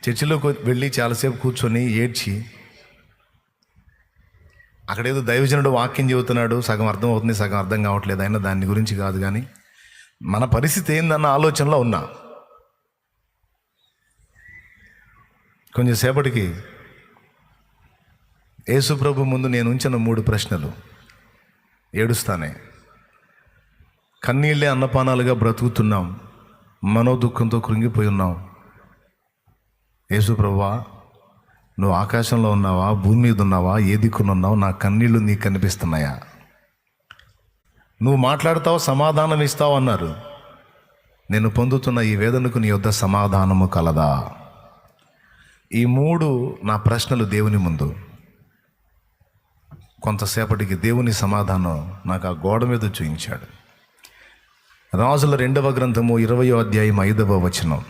చర్చిలోకి వెళ్ళి చాలాసేపు కూర్చొని ఏడ్చి, అక్కడేదో దైవజనుడు వాక్యం చెబుతున్నాడు, సగం అర్థం అవుతుంది, సగం అర్థం కావట్లేదు, అయినా దాని గురించి కాదు. కానీ మన పరిస్థితి ఏందన్న ఆలోచనలో ఉన్నా. కొంచెంసేపటికి యేసుప్రభు ముందు నేను ఉంచిన 3 ప్రశ్నలు. ఏడుస్తానే, కన్నీళ్ళే అన్నపానాలుగా బ్రతుకుతున్నాం, మనోదుఃఖంతో కృంగిపోయి ఉన్నాం. యేసుప్రభువా, నువ్వు ఆకాశంలో ఉన్నావా, భూమి మీద ఉన్నావా, ఏ దిక్కున ఉన్నావు? నా కన్నీళ్ళు నీకు కనిపిస్తున్నాయా? నువ్వు మాట్లాడతావు, సమాధానం ఇస్తావు అన్నారు. నేను పొందుతున్న ఈ వేదనకు నీ యొద్ద సమాధానము కలదా? ఈ 3 నా ప్రశ్నలు దేవుని ముందు. కొంతసేపటికి దేవుని సమాధానం నాకు ఆ గోడ మీద చూపించాడు. రాజుల 2వ గ్రంథము 20వ అధ్యాయం 5వ వచనం.